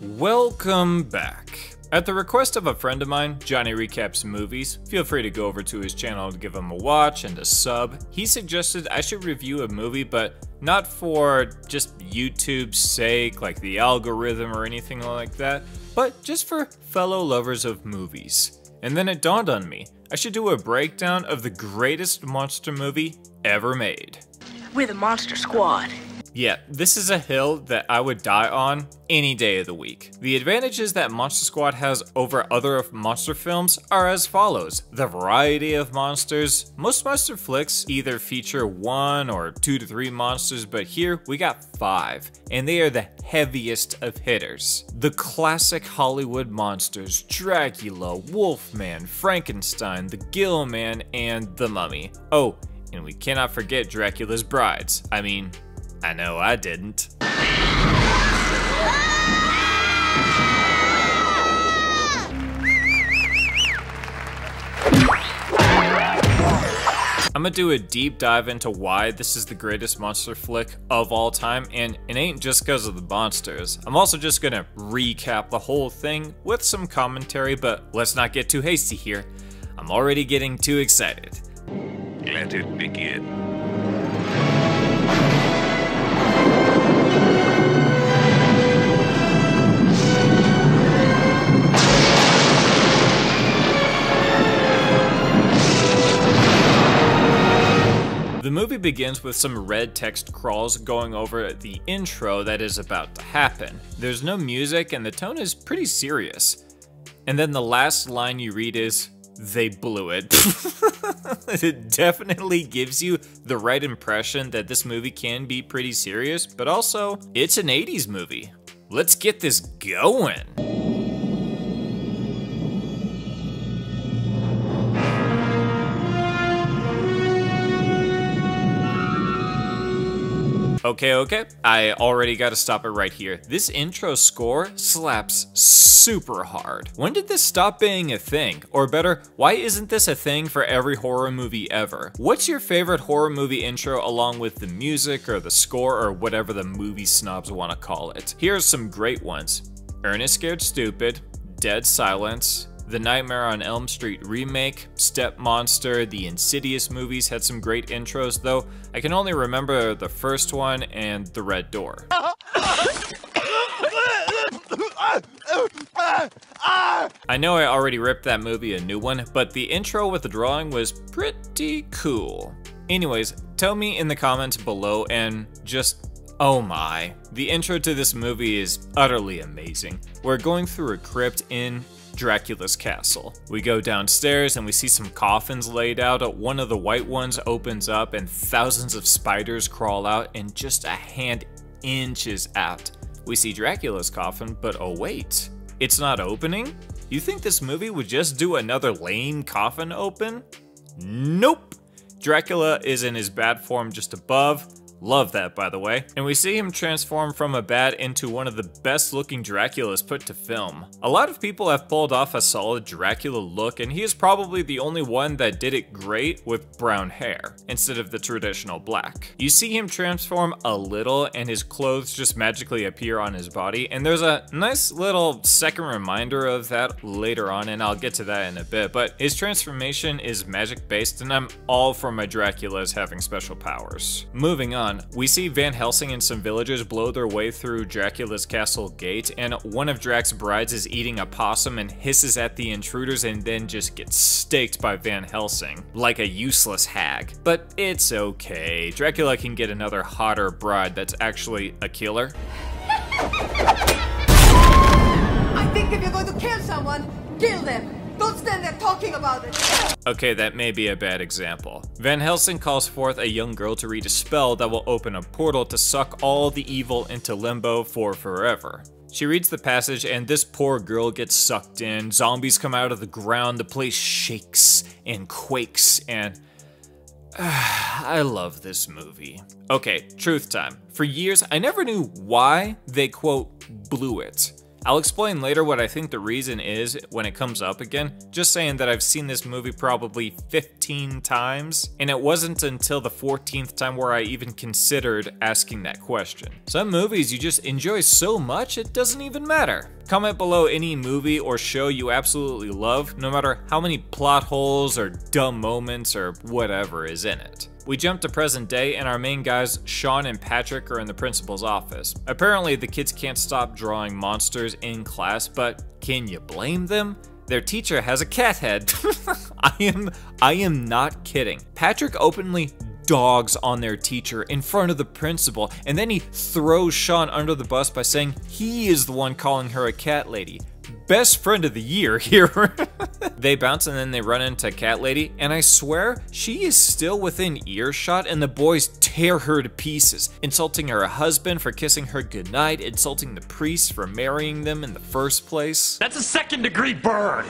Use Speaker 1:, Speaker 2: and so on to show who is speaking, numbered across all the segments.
Speaker 1: Welcome back. At the request of a friend of mine, Johnny Recaps Movies, feel free to go over to his channel to give him a watch and a sub. He suggested I should review a movie, but not for just YouTube's sake, like the algorithm or anything like that, but just for fellow lovers of movies. And then it dawned on me, I should do a breakdown of the greatest monster movie ever made.
Speaker 2: We're the Monster Squad.
Speaker 1: Yeah, this is a hill that I would die on any day of the week. The advantages that Monster Squad has over other monster films are as follows. The variety of monsters. Most monster flicks either feature 1 or 2 to 3 monsters, but here we got 5, and they are the heaviest of hitters. The classic Hollywood monsters, Dracula, Wolfman, Frankenstein, the Gill Man, and the Mummy. Oh, and we cannot forget Dracula's brides. I know I didn't. I'm gonna do a deep dive into why this is the greatest monster flick of all time, and it ain't just because of the monsters. I'm also just gonna recap the whole thing with some commentary, but let's not get too hasty here. I'm already getting too excited.
Speaker 3: Let it begin.
Speaker 1: The movie begins with some red text crawls going over the intro that is about to happen. There's no music and the tone is pretty serious. And then the last line you read is, "They blew it." It definitely gives you the right impression that this movie can be pretty serious, but also, it's an 80s movie. Let's get this going. Okay, I already gotta stop it right here. This intro score slaps super hard. When did this stop being a thing? Or better, why isn't this a thing for every horror movie ever? What's your favorite horror movie intro along with the music or the score or whatever the movie snobs wanna call it? Here's some great ones. Ernest Scared Stupid, Dead Silence, the Nightmare on Elm Street remake, Step Monster, the Insidious movies had some great intros, though I can only remember the first one and The Red Door. I know I already ripped that movie a new one, but the intro with the drawing was pretty cool. Anyways, tell me in the comments below and just, oh my. The intro to this movie is utterly amazing. We're going through a crypt in Dracula's castle. We go downstairs and we see some coffins laid out. One of the white ones opens up and thousands of spiders crawl out, and just a hand inches out, we see Dracula's coffin, but oh wait, it's not opening? You think this movie would just do another lame coffin open? Nope! Dracula is in his bad form just above. Love that, by the way. And we see him transform from a bat into one of the best looking Draculas put to film. A lot of people have pulled off a solid Dracula look, and he is probably the only one that did it great with brown hair, instead of the traditional black. You see him transform a little, and his clothes just magically appear on his body, and there's a nice little second reminder of that later on, and I'll get to that in a bit, but his transformation is magic based, and I'm all for my Draculas having special powers. Moving on, we see Van Helsing and some villagers blow their way through Dracula's castle gate, and one of Drac's brides is eating a possum and hisses at the intruders and then just gets staked by Van Helsing, like a useless hag. But it's okay, Dracula can get another hotter bride that's actually a killer.
Speaker 4: I think if you're going to kill someone, kill them. Don't stand there talking about it.
Speaker 1: Okay, that may be a bad example. Van Helsing calls forth a young girl to read a spell that will open a portal to suck all the evil into limbo for forever. She reads the passage and this poor girl gets sucked in, zombies come out of the ground, the place shakes and quakes, and I love this movie. Okay, truth time. For years, I never knew why they quote blew it. I'll explain later what I think the reason is when it comes up again, just saying that I've seen this movie probably 15 times, and it wasn't until the 14th time where I even considered asking that question. Some movies you just enjoy so much it doesn't even matter. Comment below any movie or show you absolutely love, no matter how many plot holes or dumb moments or whatever is in it. We jump to present day and our main guys, Sean and Patrick, are in the principal's office. Apparently the kids can't stop drawing monsters in class, but can you blame them? Their teacher has a cat head. I am not kidding. Patrick openly dogs on their teacher in front of the principal, and then he throws Sean under the bus by saying he is the one calling her a cat lady. Best friend of the year here. They bounce and then they run into Cat Lady, and I swear she is still within earshot and the boys tear her to pieces, insulting her husband for kissing her goodnight, insulting the priest for marrying them in the first place.
Speaker 5: That's a 2nd-degree burn!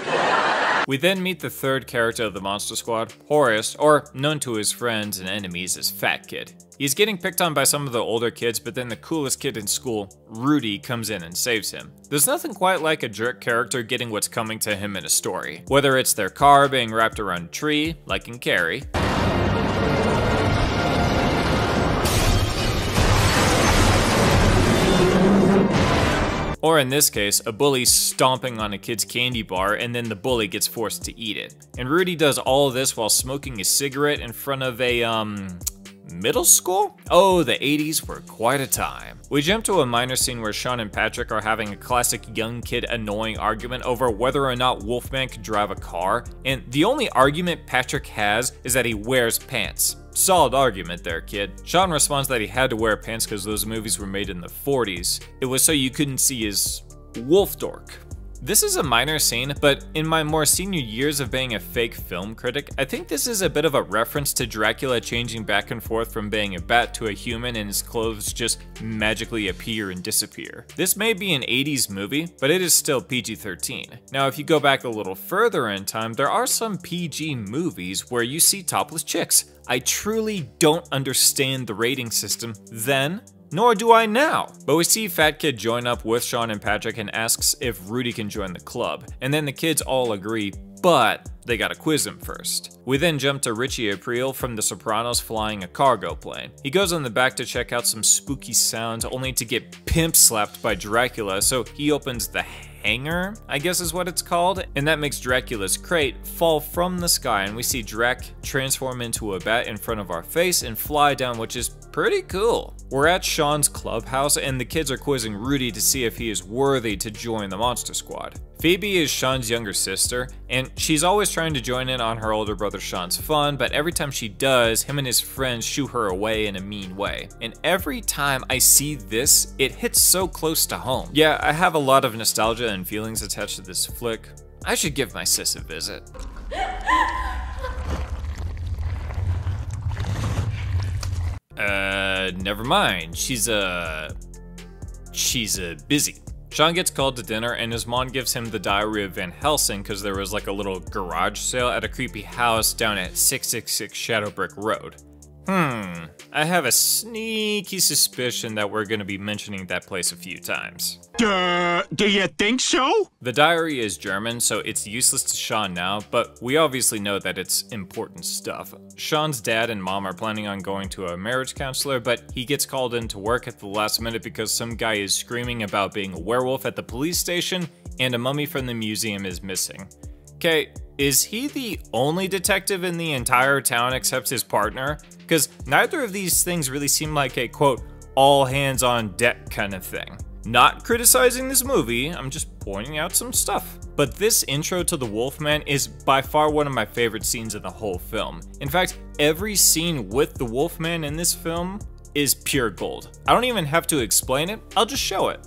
Speaker 1: We then meet the third character of the Monster Squad, Horace, or known to his friends and enemies as Fat Kid. He's getting picked on by some of the older kids, but then the coolest kid in school, Rudy, comes in and saves him. There's nothing quite like a jerk character getting what's coming to him in a story. Whether it's their car being wrapped around a tree, like in Carrie, or in this case, a bully stomping on a kid's candy bar and then the bully gets forced to eat it. And Rudy does all of this while smoking a cigarette in front of a, middle school? Oh, the 80s were quite a time. We jump to a minor scene where Sean and Patrick are having a classic young kid annoying argument over whether or not Wolfman could drive a car, and the only argument Patrick has is that he wears pants. Solid argument there, kid. Sean responds that he had to wear pants because those movies were made in the 40s. It was so you couldn't see his wolf dork. This is a minor scene, but in my more senior years of being a fake film critic, I think this is a bit of a reference to Dracula changing back and forth from being a bat to a human and his clothes just magically appear and disappear. This may be an 80s movie, but it is still PG-13. Now, if you go back a little further in time, there are some PG movies where you see topless chicks. I truly don't understand the rating system then, nor do I now. But we see Fat Kid join up with Sean and Patrick and asks if Rudy can join the club. And then the kids all agree, but they gotta quiz him first. We then jump to Richie Aprile from The Sopranos flying a cargo plane. He goes on the back to check out some spooky sounds only to get pimp slapped by Dracula, so he opens the hangar, I guess is what it's called, and that makes Dracula's crate fall from the sky, and we see Drac transform into a bat in front of our face and fly down, which is pretty cool. We're at Sean's clubhouse and the kids are quizzing Rudy to see if he is worthy to join the Monster Squad. Phoebe is Sean's younger sister, and she's always trying to join in on her older brother Sean's fun, but every time she does, him and his friends shoo her away in a mean way. And every time I see this, it hits so close to home. Yeah, I have a lot of nostalgia and feelings attached to this flick. I should give my sis a visit. Never mind. She's busy. Sean gets called to dinner and his mom gives him the Diary of Van Helsing because there was like a little garage sale at a creepy house down at 666 Shadowbrick Road. I have a sneaky suspicion that we're gonna be mentioning that place a few times.
Speaker 5: Do you think so?
Speaker 1: The diary is German, so it's useless to Sean now, but we obviously know that it's important stuff. Sean's dad and mom are planning on going to a marriage counselor, but he gets called into work at the last minute because some guy is screaming about being a werewolf at the police station and a mummy from the museum is missing. Okay, is he the only detective in the entire town except his partner? Because neither of these things really seem like a, quote, all hands on deck kind of thing. Not criticizing this movie, I'm just pointing out some stuff. But this intro to the Wolfman is by far one of my favorite scenes in the whole film. In fact, every scene with the Wolfman in this film is pure gold. I don't even have to explain it, I'll just show it.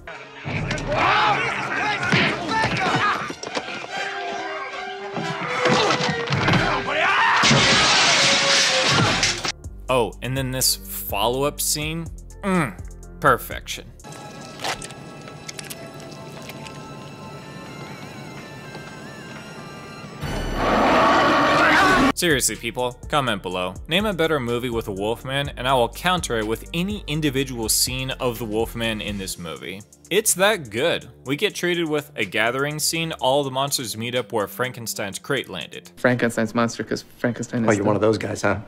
Speaker 1: Oh, and then this follow-up scene, perfection. Seriously, people, comment below. Name a better movie with a Wolfman, and I will counter it with any individual scene of the Wolfman in this movie. It's that good. We get treated with a gathering scene, all the monsters meet up where Frankenstein's crate landed.
Speaker 6: Frankenstein's monster, because Frankenstein is
Speaker 7: Oh, you're one of those guys, huh?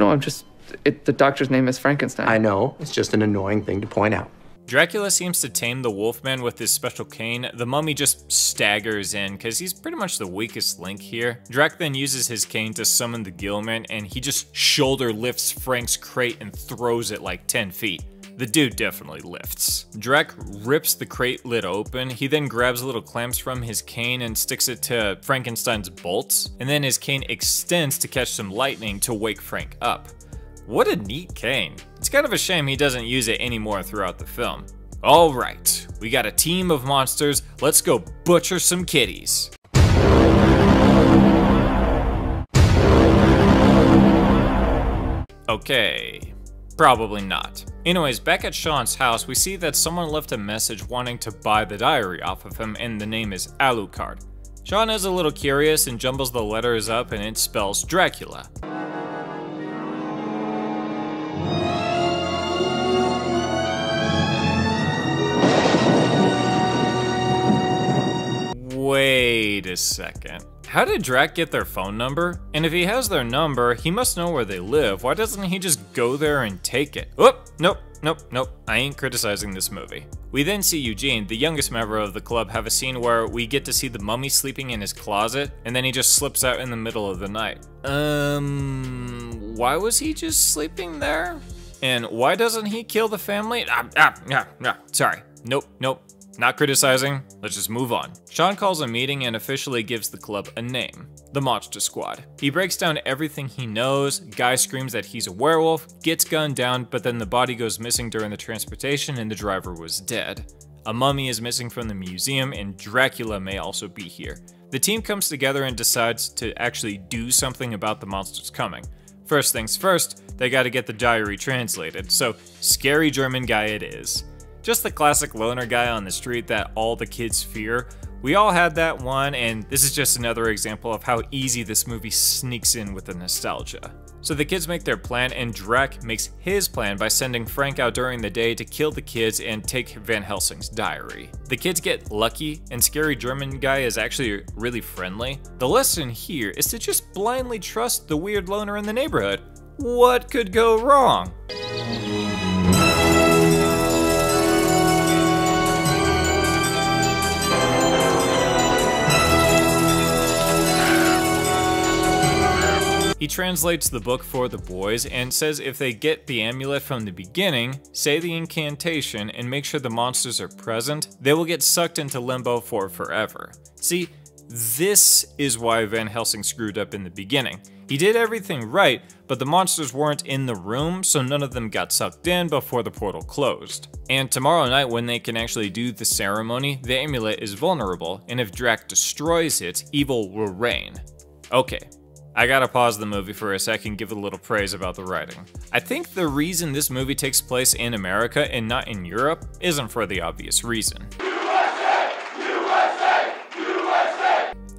Speaker 6: No, I'm just... the doctor's name is Frankenstein.
Speaker 7: I know. It's just an annoying thing to point out.
Speaker 1: Dracula seems to tame the Wolfman with his special cane. The mummy just staggers in because he's pretty much the weakest link here. Drac then uses his cane to summon the Gillman, and he just shoulder lifts Frank's crate and throws it like 10 feet. The dude definitely lifts. Drac rips the crate lid open. He then grabs little clamps from his cane and sticks it to Frankenstein's bolts, and then his cane extends to catch some lightning to wake Frank up. What a neat cane. It's kind of a shame he doesn't use it anymore throughout the film. Alright, we got a team of monsters, let's go butcher some kitties. Okay, probably not. Anyways, back at Sean's house, we see that someone left a message wanting to buy the diary off of him, and the name is Alucard. Sean is a little curious and jumbles the letters up, and it spells Dracula. Wait a second. How did Drac get their phone number? And if he has their number, he must know where they live. Why doesn't he just go there and take it? Oh, nope. I ain't criticizing this movie. We then see Eugene, the youngest member of the club, have a scene where we get to see the mummy sleeping in his closet, and then he just slips out in the middle of the night. Why was he just sleeping there? And why doesn't he kill the family? Sorry. Nope. Not criticizing, let's just move on. Sean calls a meeting and officially gives the club a name, the Monster Squad. He breaks down everything he knows, Guy screams that he's a werewolf, gets gunned down, but then the body goes missing during the transportation and the driver was dead. A mummy is missing from the museum and Dracula may also be here. The team comes together and decides to actually do something about the monsters coming. First things first, they gotta get the diary translated, so scary German guy it is. Just the classic loner guy on the street that all the kids fear. We all had that one, and this is just another example of how easy this movie sneaks in with the nostalgia. So the kids make their plan, and Drac makes his plan by sending Frank out during the day to kill the kids and take Van Helsing's diary. The kids get lucky, and scary German guy is actually really friendly. The lesson here is to just blindly trust the weird loner in the neighborhood. What could go wrong? He translates the book for the boys and says if they get the amulet from the beginning, say the incantation, and make sure the monsters are present, they will get sucked into limbo for forever. See, this is why Van Helsing screwed up in the beginning. He did everything right, but the monsters weren't in the room, so none of them got sucked in before the portal closed. And tomorrow night, when they can actually do the ceremony, the amulet is vulnerable, and if Drac destroys it, evil will reign. Okay. I gotta pause the movie for a second, give it a little praise about the writing. I think the reason this movie takes place in America and not in Europe isn't for the obvious reason.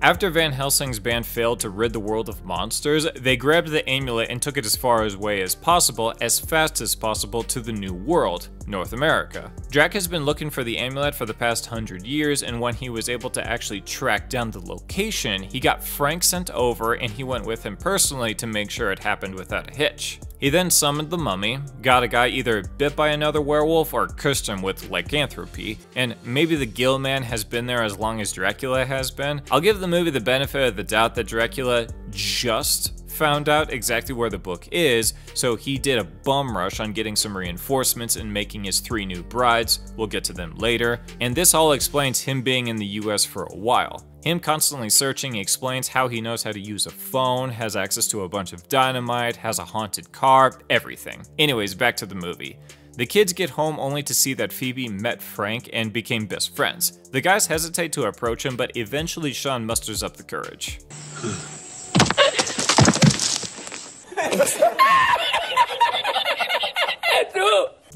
Speaker 1: After Van Helsing's band failed to rid the world of monsters, they grabbed the amulet and took it as far away as possible, as fast as possible, to the New World, North America. Drac has been looking for the amulet for the past 100 years, and when he was able to actually track down the location, he got Frank sent over and he went with him personally to make sure it happened without a hitch. He then summoned the mummy, got a guy either bit by another werewolf or cursed him with lycanthropy, and maybe the Gill Man has been there as long as Dracula has been. I'll give the movie the benefit of the doubt that Dracula just found out exactly where the book is, so he did a bum rush on getting some reinforcements and making his 3 new brides. We'll get to them later, and this all explains him being in the US for a while. Him constantly searching explains how he knows how to use a phone, has access to a bunch of dynamite, has a haunted car, everything. Anyways, back to the movie. The kids get home only to see that Phoebe met Frank and became best friends. The guys hesitate to approach him, but eventually Sean musters up the courage.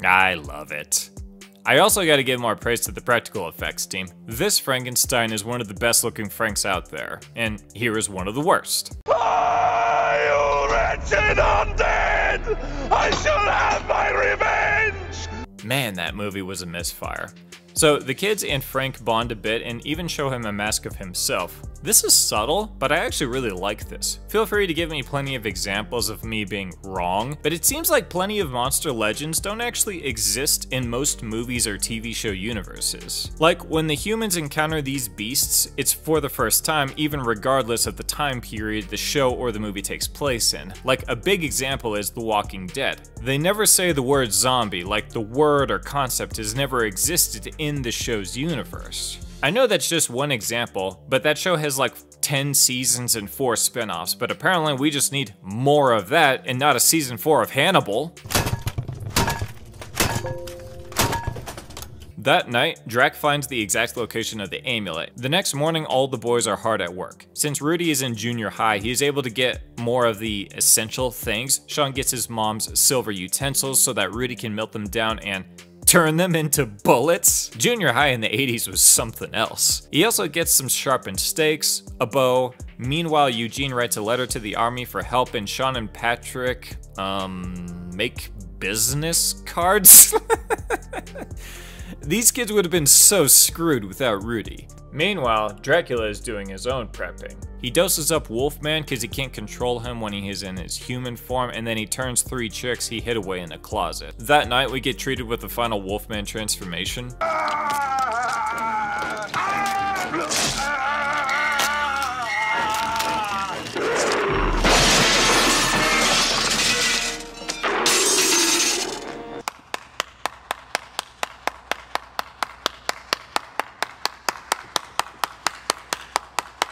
Speaker 1: I love it. I also gotta give more praise to the practical effects team. This Frankenstein is one of the best looking Franks out there, and here is one of the worst.
Speaker 5: I wretched undead! I shall have my revenge!
Speaker 1: Man, that movie was a misfire. So the kids and Frank bond a bit and even show him a mask of himself. This is subtle, but I actually really like this. Feel free to give me plenty of examples of me being wrong, but it seems like plenty of monster legends don't actually exist in most movies or TV show universes. Like, when the humans encounter these beasts, it's for the first time, even regardless of the time period the show or the movie takes place in. Like, a big example is The Walking Dead. They never say the word zombie, like the word or concept has never existed in the show's universe. I know that's just one example, but that show has like 10 seasons and 4 spin-offs, but apparently we just need more of that and not a season 4 of Hannibal. That night, Drac finds the exact location of the amulet. The next morning, all the boys are hard at work. Since Rudy is in junior high, he is able to get more of the essential things. Sean gets his mom's silver utensils so that Rudy can melt them down and turn them into bullets. Junior high in the 80s was something else. He also gets some sharpened stakes, a bow. Meanwhile, Eugene writes a letter to the army for help, and Sean and Patrick, make business cards? These kids would have been so screwed without Rudy. Meanwhile, Dracula is doing his own prepping. He doses up Wolfman because he can't control him when he is in his human form, and then he turns 3 chicks he hid away in a closet. That night, we get treated with the final Wolfman transformation.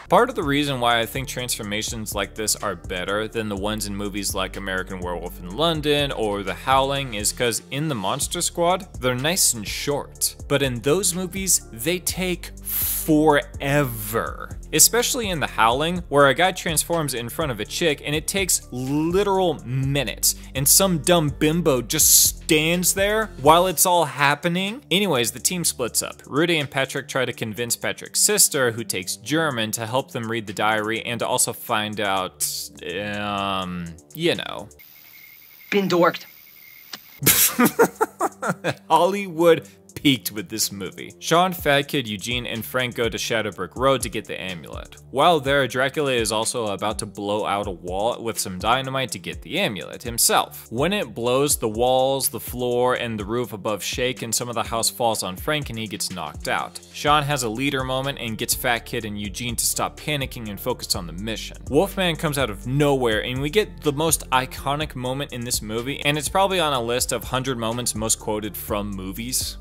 Speaker 1: Part of the reason why I think transformations like this are better than the ones in movies like American Werewolf in London or The Howling is because in the Monster Squad, they're nice and short. But in those movies, they take forever. Especially in The Howling, where a guy transforms in front of a chick and it takes literal minutes, and some dumb bimbo just stands there while it's all happening. Anyways, the team splits up. Rudy and Patrick try to convince Patrick's sister, who takes German, to help them read the diary and to also find out, you know.
Speaker 2: Been dorked.
Speaker 1: Hollywood peaked with this movie. Sean, Fat Kid, Eugene, and Frank go to Shadowbrick Road to get the amulet. While there, Dracula is also about to blow out a wall with some dynamite to get the amulet himself. When it blows, the walls, the floor, and the roof above shake, and some of the house falls on Frank and he gets knocked out. Sean has a leader moment and gets Fat Kid and Eugene to stop panicking and focus on the mission. Wolfman comes out of nowhere and we get the most iconic moment in this movie, and it's probably on a list of 100 moments most quoted from movies.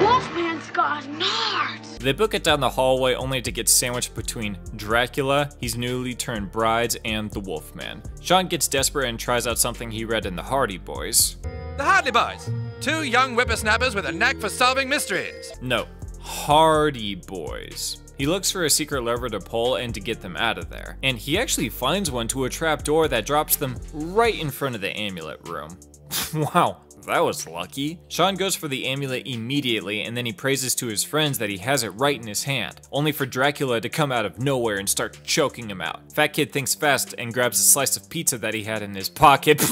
Speaker 2: Wolfman's got nards.
Speaker 1: They book it down the hallway only to get sandwiched between Dracula, his newly turned brides, and the Wolfman. Sean gets desperate and tries out something he read in the Hardy Boys.
Speaker 8: The Hardy Boys, 2 young whippersnappers with a knack for solving mysteries.
Speaker 1: No, Hardy Boys. He looks for a secret lever to pull and to get them out of there. And he actually finds one to a trap door that drops them right in front of the amulet room. Wow. That was lucky. Sean goes for the amulet immediately, and then he praises to his friends that he has it right in his hand, only for Dracula to come out of nowhere and start choking him out. Fat Kid thinks fast and grabs a slice of pizza that he had in his pocket.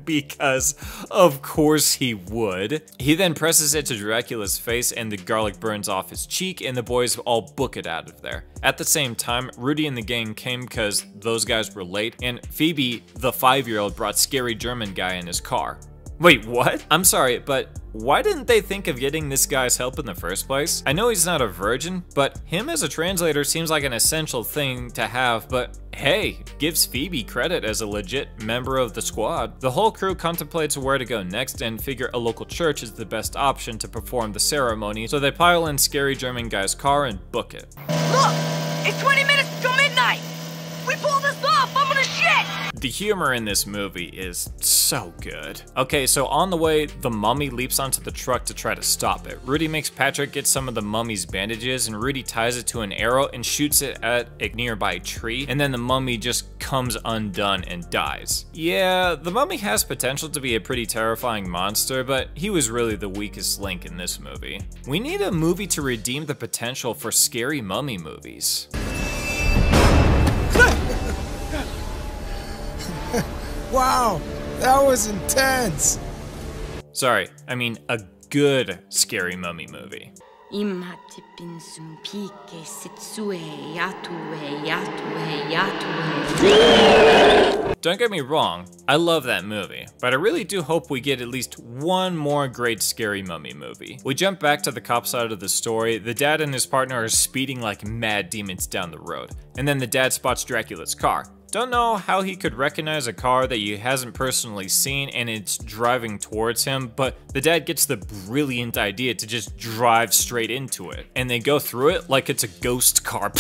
Speaker 1: Because of course he would. He then presses it to Dracula's face and the garlic burns off his cheek, and the boys all book it out of there. At the same time, Rudy and the gang came because those guys were late, and Phoebe, the 5-year-old, brought Scary German guy in his car. Wait, what? I'm sorry, but why didn't they think of getting this guy's help in the first place? I know he's not a virgin, but him as a translator seems like an essential thing to have, but hey, gives Phoebe credit as a legit member of the squad. The whole crew contemplates where to go next and figure a local church is the best option to perform the ceremony, so they pile in Scary German guy's car and book it.
Speaker 2: Look! It's 20 minutes till midnight! We pull this off! I'm gonna shit!
Speaker 1: The humor in this movie is so good. Okay, so on the way, the mummy leaps onto the truck to try to stop it. Rudy makes Patrick get some of the mummy's bandages, and Rudy ties it to an arrow and shoots it at a nearby tree, and then the mummy just comes undone and dies. Yeah, the mummy has potential to be a pretty terrifying monster, but he was really the weakest link in this movie. We need a movie to redeem the potential for scary mummy movies.
Speaker 9: Wow, that was intense.
Speaker 1: Sorry, I mean a good scary mummy movie. Don't get me wrong, I love that movie, but I really do hope we get at least one more great scary mummy movie. We jump back to the cop side of the story. The dad and his partner are speeding like mad demons down the road, and then the dad spots Dracula's car. Don't know how he could recognize a car that he hasn't personally seen and it's driving towards him, but the dad gets the brilliant idea to just drive straight into it. And they go through it like it's a ghost car.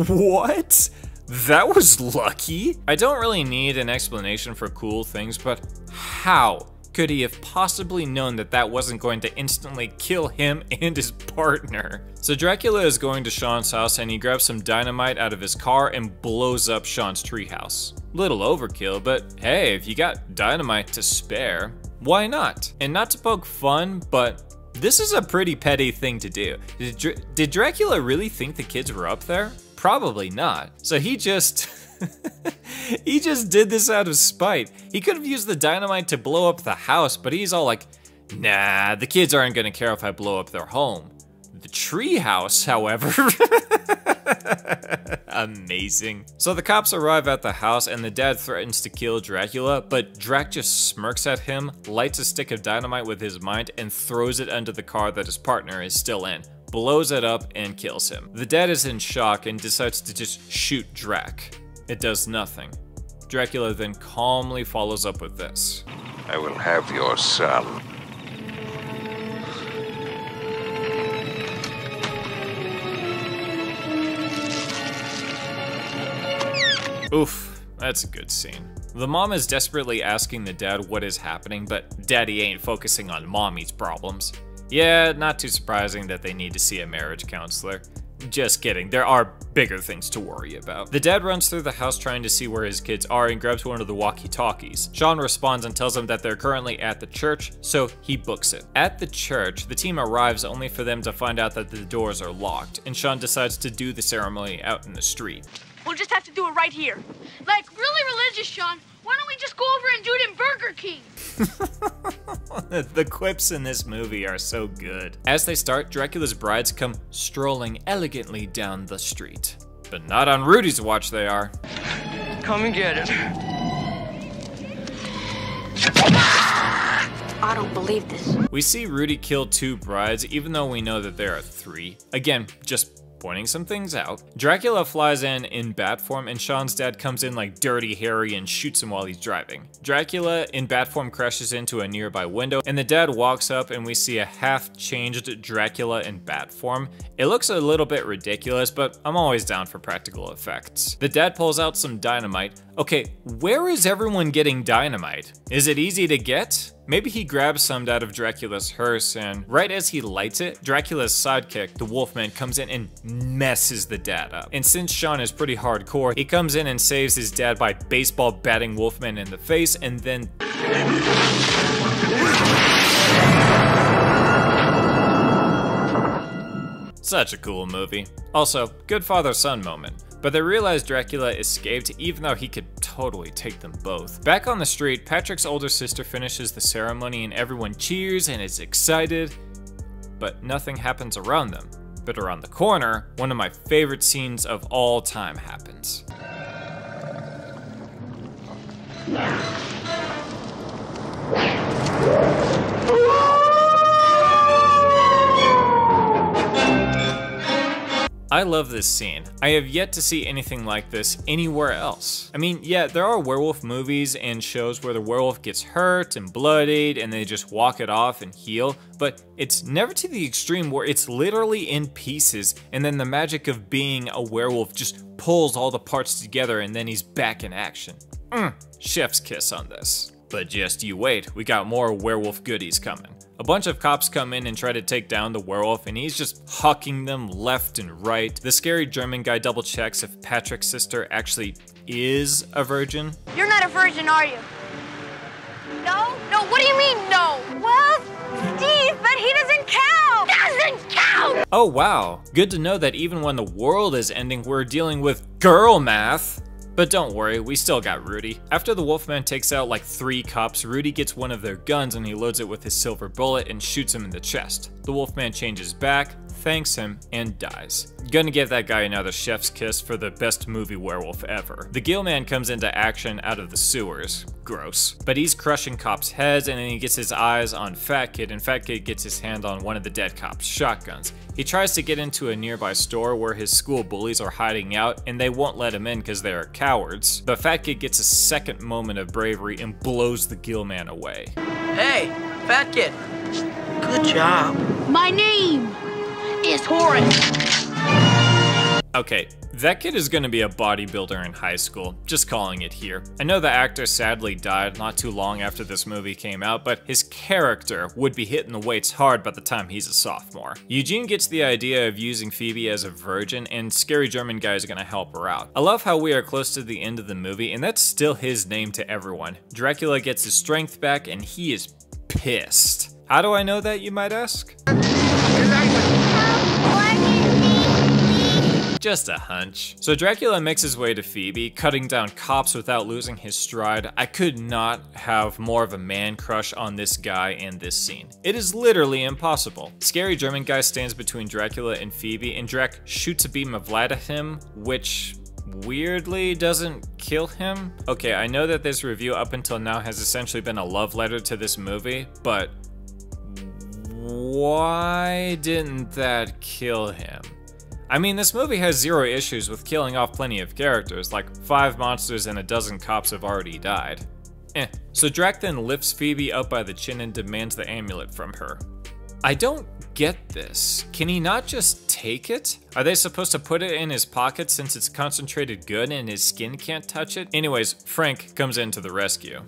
Speaker 1: What? That was lucky. I don't really need an explanation for cool things, but how could he have possibly known that that wasn't going to instantly kill him and his partner? So Dracula is going to Sean's house and he grabs some dynamite out of his car and blows up Sean's treehouse. Little overkill, but hey, if you got dynamite to spare, why not? And not to poke fun, but this is a pretty petty thing to do. Did Dracula really think the kids were up there? Probably not. So he just he just did this out of spite. He could have used the dynamite to blow up the house, but he's all like, nah, the kids aren't gonna care if I blow up their home. The tree house, however. Amazing. So the cops arrive at the house and the dad threatens to kill Dracula, but Drac just smirks at him, lights a stick of dynamite with his mind, and throws it under the car that his partner is still in, blows it up, and kills him. The dad is in shock and decides to just shoot Drac. It does nothing. Dracula then calmly follows up with this.
Speaker 3: I will have your son.
Speaker 1: Oof, that's a good scene. The mom is desperately asking the dad what is happening, but daddy ain't focusing on mommy's problems. Yeah, not too surprising that they need to see a marriage counselor. Just kidding, there are bigger things to worry about. The dad runs through the house trying to see where his kids are and grabs one of the walkie-talkies. Sean responds and tells him that they're currently at the church, so he books it. At the church, the team arrives only for them to find out that the doors are locked, and Sean decides to do the ceremony out in the street.
Speaker 2: We'll just have to do it right here. Like, really religious, Sean. Why don't we just go over and do it in Burger King?
Speaker 1: The quips in this movie are so good. As they start, Dracula's brides come strolling elegantly down the street. But not on Rudy's watch they are.
Speaker 10: Come and get it.
Speaker 2: I don't believe this.
Speaker 1: We see Rudy kill 2 brides, even though we know that there are 3. Again, just pointing some things out. Dracula flies in bat form, and Sean's dad comes in like Dirty Harry and shoots him while he's driving. Dracula in bat form crashes into a nearby window, and the dad walks up and we see a half-changed Dracula in bat form. It looks a little bit ridiculous, but I'm always down for practical effects. The dad pulls out some dynamite. Okay, where is everyone getting dynamite? Is it easy to get? Maybe he grabs some out of Dracula's hearse, and right as he lights it, Dracula's sidekick, the Wolfman, comes in and messes the dad up. And since Sean is pretty hardcore, he comes in and saves his dad by baseball batting Wolfman in the face, and then such a cool movie. Also, good father-son moment. But they realize Dracula escaped even though he could totally take them both. Back on the street, Patrick's older sister finishes the ceremony and everyone cheers and is excited, but nothing happens around them. But around the corner, one of my favorite scenes of all time happens. I love this scene. I have yet to see anything like this anywhere else. I mean, yeah, there are werewolf movies and shows where the werewolf gets hurt and bloodied and they just walk it off and heal, but it's never to the extreme where it's literally in pieces and then the magic of being a werewolf just pulls all the parts together and then he's back in action. Chef's kiss on this. But just you wait, we got more werewolf goodies coming. A bunch of cops come in and try to take down the werewolf and he's just hucking them left and right. The scary German guy double checks if Patrick's sister actually is a virgin.
Speaker 2: You're not a virgin, are you? No? No, what do you mean, no? Well, Steve, but he doesn't count! Doesn't count!
Speaker 1: Oh wow, good to know that even when the world is ending, we're dealing with girl math. But don't worry, we still got Rudy. After the Wolfman takes out like 3 cops, Rudy gets one of their guns and he loads it with his silver bullet and shoots him in the chest. The Wolfman changes back, thanks him, and dies. Gonna give that guy another chef's kiss for the best movie werewolf ever. The Gill Man comes into action out of the sewers. Gross. But he's crushing cops' heads, and then he gets his eyes on Fat Kid, and Fat Kid gets his hand on one of the dead cops' shotguns. He tries to get into a nearby store where his school bullies are hiding out, and they won't let him in because they are cowards. But Fat Kid gets a second moment of bravery and blows the Gill Man away.
Speaker 10: Hey, Fat Kid. Good job.
Speaker 2: My name is Horace.
Speaker 1: Okay, that kid is gonna be a bodybuilder in high school, just calling it here. I know the actor sadly died not too long after this movie came out, but his character would be hitting the weights hard by the time he's a sophomore. Eugene gets the idea of using Phoebe as a virgin, and Scary German Guy is gonna help her out. I love how we are close to the end of the movie, and that's still his name to everyone. Dracula gets his strength back, and he is pissed. How do I know that, you might ask? Just a hunch. So Dracula makes his way to Phoebe, cutting down cops without losing his stride. I could not have more of a man crush on this guy in this scene. It is literally impossible. Scary German Guy stands between Dracula and Phoebe, and Drac shoots a beam of light at him, which weirdly doesn't kill him. Okay, I know that this review up until now has essentially been a love letter to this movie, but why didn't that kill him? I mean, this movie has 0 issues with killing off plenty of characters, like 5 monsters and a dozen cops have already died. So Drac then lifts Phoebe up by the chin and demands the amulet from her. I don't get this. Can he not just take it? Are they supposed to put it in his pocket since it's concentrated good and his skin can't touch it? Anyways, Frank comes in to the rescue.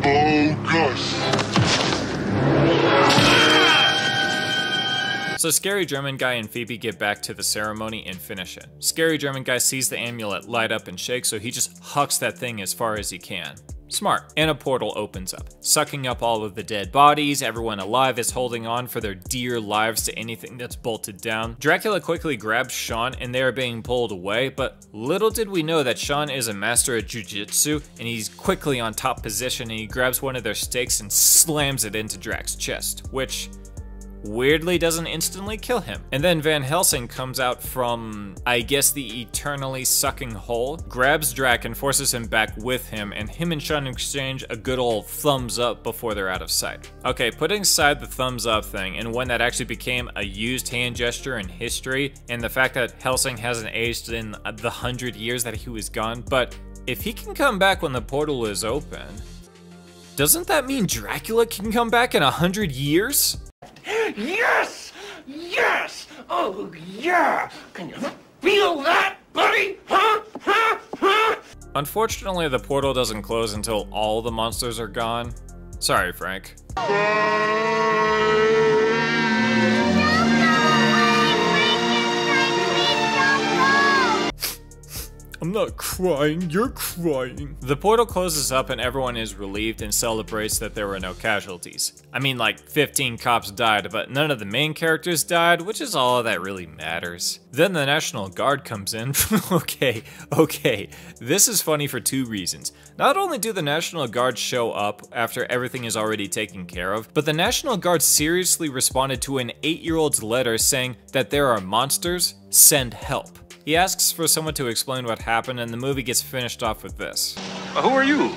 Speaker 5: Oh gosh.
Speaker 1: So Scary German Guy and Phoebe get back to the ceremony and finish it. Scary German Guy sees the amulet light up and shake, so he just hucks that thing as far as he can. Smart. And a portal opens up, sucking up all of the dead bodies. Everyone alive is holding on for their dear lives to anything that's bolted down. Dracula quickly grabs Sean and they are being pulled away, but little did we know that Sean is a master of jujitsu, and he's quickly on top position, and he grabs one of their stakes and slams it into Drac's chest, which weirdly doesn't instantly kill him. And then Van Helsing comes out from, I guess, the eternally sucking hole, grabs Drac and forces him back with him, and him and Sean exchange a good old thumbs up before they're out of sight. Okay, putting aside the thumbs up thing, and one that actually became a used hand gesture in history, and the fact that Helsing hasn't aged in the 100 years that he was gone, but if he can come back when the portal is open, doesn't that mean Dracula can come back in 100 years?
Speaker 5: Yes! Yes! Oh, yeah! Can you feel that, buddy? Huh?
Speaker 1: Unfortunately, the portal doesn't close until all the monsters are gone. Sorry, Frank. I'm not crying, you're crying. The portal closes up and everyone is relieved and celebrates that there were no casualties. I mean, like 15 cops died, but none of the main characters died, which is all that really matters. Then the National Guard comes in. Okay, this is funny for 2 reasons. Not only do the National Guard show up after everything is already taken care of, but the National Guard seriously responded to an 8-year-old's letter saying that there are monsters, send help. He asks for someone to explain what happened, and the movie gets finished off with this.
Speaker 3: Who are you?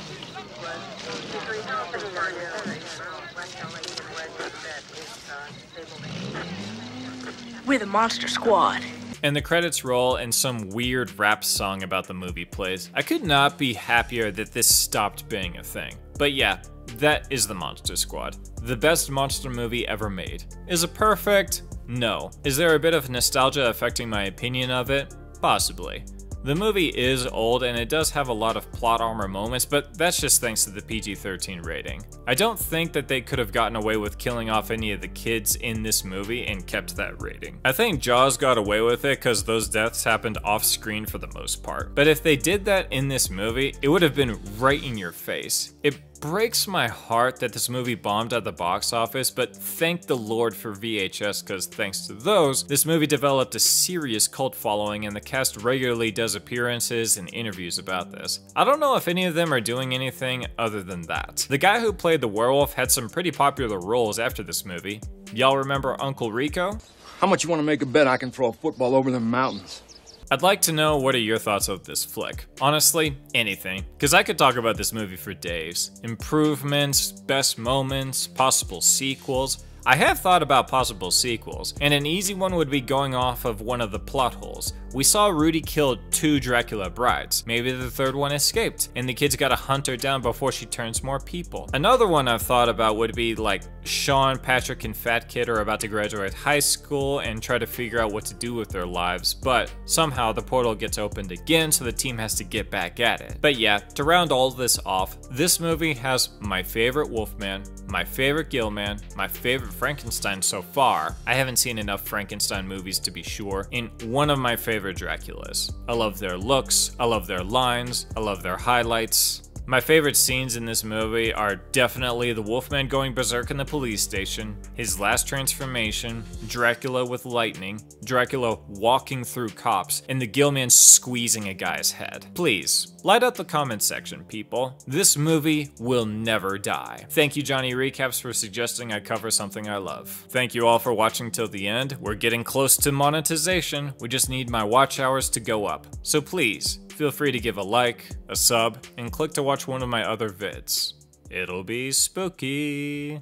Speaker 10: We're the Monster Squad.
Speaker 1: And the credits roll and some weird rap song about the movie plays. I could not be happier that this stopped being a thing. But yeah, that is the Monster Squad. The best monster movie ever made. Is it perfect? No. Is there a bit of nostalgia affecting my opinion of it? Possibly. The movie is old and it does have a lot of plot armor moments, but that's just thanks to the PG-13 rating. I don't think that they could have gotten away with killing off any of the kids in this movie and kept that rating. I think Jaws got away with it because those deaths happened off screen for the most part. But if they did that in this movie, it would have been right in your face. It breaks my heart that this movie bombed at the box office, but thank the Lord for VHS, because thanks to those, this movie developed a serious cult following and the cast regularly does appearances and interviews about this. I don't know if any of them are doing anything other than that. The guy who played the werewolf had some pretty popular roles after this movie. Y'all remember Uncle Rico?
Speaker 11: How much you want to make a bet I can throw a football over the mountains?
Speaker 1: I'd like to know what are your thoughts of this flick. Honestly, anything. Because I could talk about this movie for days. Improvements, best moments, possible sequels. I have thought about possible sequels, and an easy one would be going off of one of the plot holes. We saw Rudy kill 2 Dracula brides. Maybe the third one escaped, and the kids gotta hunt her down before she turns more people. Another one I've thought about would be like Sean, Patrick, and Fat Kid are about to graduate high school and try to figure out what to do with their lives, but somehow the portal gets opened again, so the team has to get back at it. But yeah, to round all this off, this movie has my favorite Wolfman, my favorite Gillman, my favorite Frankenstein so far. I haven't seen enough Frankenstein movies to be sure, and one of my favorite Draculas. I love their looks, I love their lines, I love their highlights. My favorite scenes in this movie are definitely the Wolfman going berserk in the police station, his last transformation, Dracula with lightning, Dracula walking through cops, and the Gillman squeezing a guy's head. Please, light up the comment section, people. This movie will never die. Thank you, Johnny Recaps, for suggesting I cover something I love. Thank you all for watching till the end. We're getting close to monetization. We just need my watch hours to go up. So please, feel free to give a like, a sub, and click to watch one of my other vids. It'll be spooky.